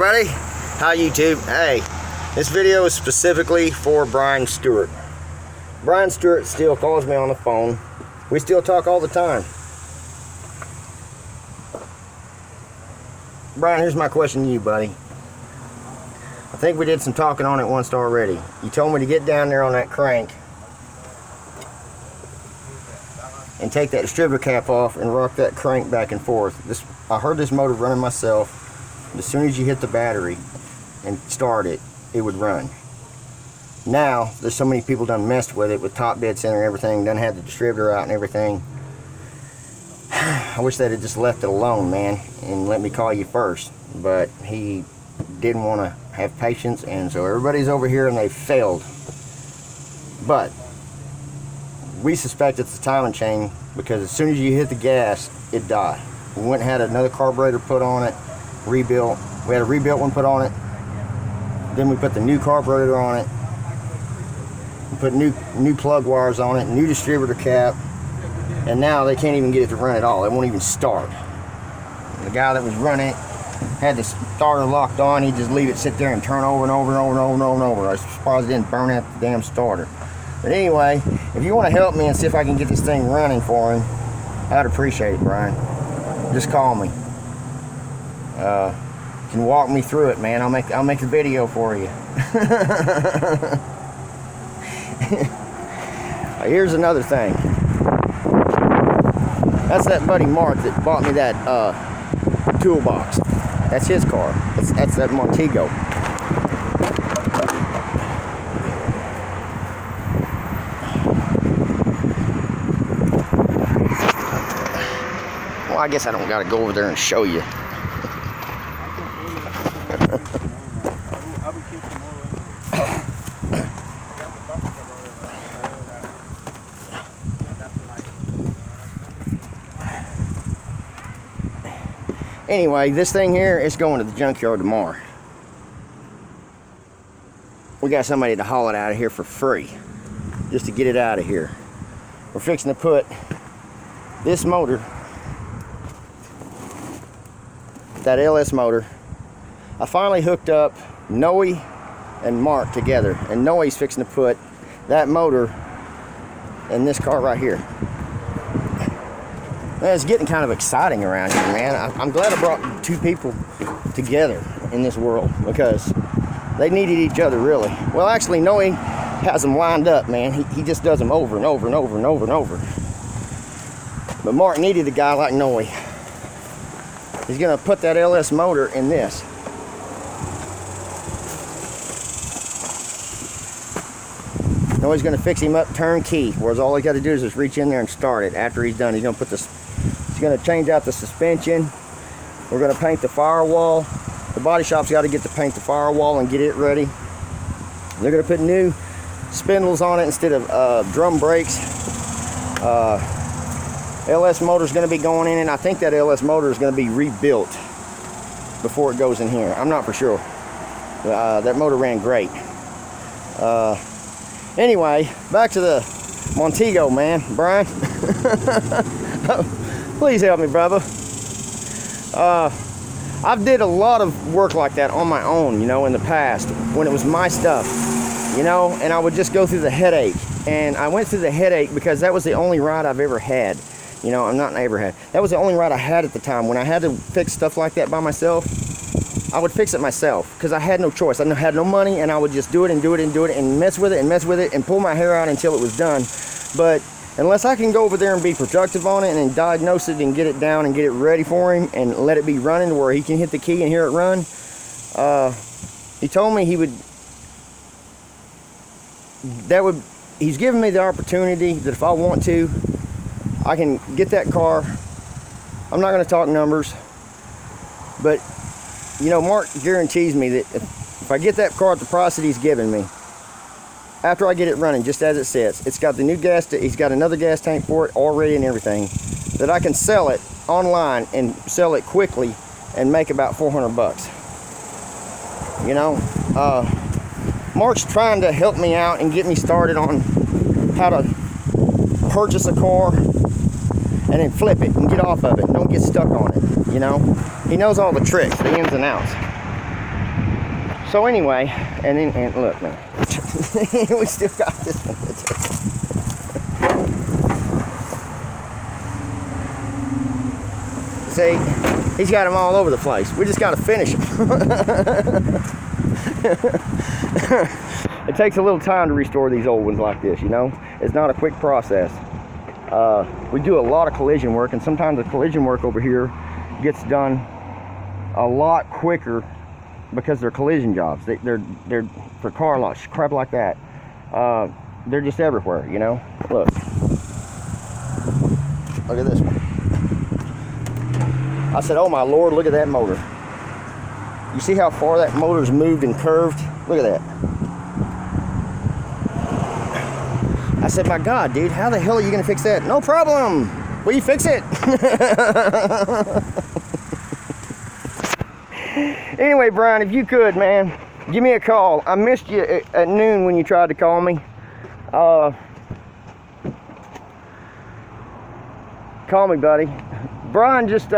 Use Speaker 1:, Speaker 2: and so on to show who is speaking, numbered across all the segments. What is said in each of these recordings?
Speaker 1: everybody. Hi YouTube. Hey, this video is specifically for Brian Stewart. Brian Stewart still calls me on the phone. We still talk all the time. Brian, here's my question to you, buddy. I think we did some talking on it once already. You told me to get down there on that crank and take that distributor cap off and rock that crank back and forth. I heard this motor running myself. As soon as you hit the battery and start it, it would run. Now, there's so many people done messed with it with top dead center and everything, done had the distributor out and everything. I wish they'd have just left it alone, man, and let me call you first. But he didn't want to have patience, and so everybody's over here and they failed. But we suspect it's the timing chain, because as soon as you hit the gas, it died. We went and had another carburetor put on it, rebuilt. We had a rebuilt one put on it. Then we put the new carburetor on it. We put new plug wires on it, new distributor cap, and now they can't even get it to run at all. It won't even start. The guy that was running it had the starter locked on. He'd just leave it sit there and turn over and over and over and over and over and over. I was surprised it didn't burn out the damn starter. But anyway, if you want to help me and see if I can get this thing running for him, I'd appreciate it, Brian. Just call me. You can walk me through it, man. I'll make the video for you. Here's another thing. That's that buddy Mark that bought me that toolbox. That's his car. That's that Montego. Well, I guess I don't gotta go over there and show you. Anyway, this thing here is going to the junkyard tomorrow. We got somebody to haul it out of here for free, just to get it out of here. We're fixing to put this motor, that LS motor. I finally hooked up Noe and Mark together, and Noe's fixing to put that motor in this car right here. Man, it's getting kind of exciting around here, man. I'm glad I brought two people together in this world, because they needed each other, really. Well, actually, Noe has them lined up, man. He just does them over and over and over and over and over. But Mark needed a guy like Noe. He's going to put that LS motor in this. Noe's going to fix him up turnkey, whereas all he got to do is just reach in there and start it. After he's done, he's going to put this. He's going to change out the suspension. We're going to paint the firewall. The body shop's got to get to paint the firewall and get it ready. They're going to put new spindles on it instead of drum brakes. LS motor's going to be going in, and I think that LS motor is going to be rebuilt before it goes in here. I'm not for sure. That motor ran great. Anyway, back to the Montego, man. Brian, please help me, brother. I've did a lot of work like that on my own, you know, in the past, when it was my stuff, you know, and I would just go through the headache. And I went through the headache because that was the only ride I've ever had. You know, I'm not ever had. That was the only ride I had at the time. When I had to fix stuff like that by myself, I would fix it myself, because I had no choice. I had no money, and I would just do it and do it and do it and mess with it and pull my hair out until it was done. But unless I can go over there and be productive on it and diagnose it and get it down and get it ready for him and let it be running where he can hit the key and hear it run, he told me he's given me the opportunity that if I want to, I can get that car. I'm not going to talk numbers, but you know, Mark guarantees me that if I get that car at the price that he's giving me, after I get it running just as it sits, it's got the new gas, he's got another gas tank for it already and everything, that I can sell it online and sell it quickly and make about 400 bucks. You know, Mark's trying to help me out and get me started on how to purchase a car and then flip it and get off of it. Don't get stuck on it, you know. He knows all the tricks, the ins and outs. So anyway, and look, man, we still got this one. See, he's got them all over the place. We just got to finish them. It takes a little time to restore these old ones like this, you know. It's not a quick process. We do a lot of collision work, and sometimes the collision work over here gets done a lot quicker because they're collision jobs. They're for car lots, crap like that. They're just everywhere, you know. Look at this one. I said, oh my Lord, look at that motor. You see how far that motor's moved and curved? Look at that. I said, my God, dude, how the hell are you gonna fix that? No problem. Will you fix it? Anyway, Brian, if you could, man, give me a call. I missed you at noon when you tried to call me. Call me, buddy. Brian just,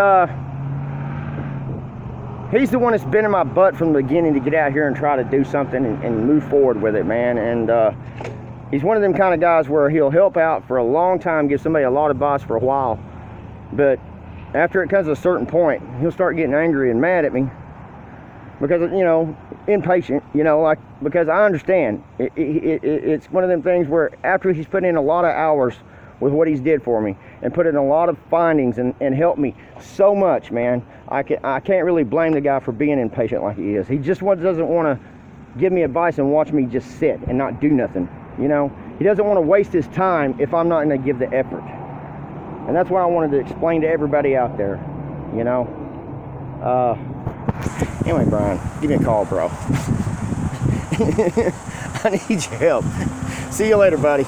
Speaker 1: he's the one that's been in my butt from the beginning to get out here and try to do something and move forward with it, man. And he's one of them kind of guys where he'll help out for a long time, give somebody a lot of advice for a while. But after it comes to a certain point, he'll start getting angry and mad at me. Because, you know, impatient, you know, like, because I understand. It's one of them things where after he's put in a lot of hours with what he's did for me and put in a lot of findings and helped me so much, man, I can't really blame the guy for being impatient like he is. He just doesn't want to give me advice and watch me just sit and not do nothing, you know. He doesn't want to waste his time if I'm not going to give the effort. And that's what I wanted to explain to everybody out there, you know. Anyway, Brian, give me a call, bro. I need your help. See you later, buddy.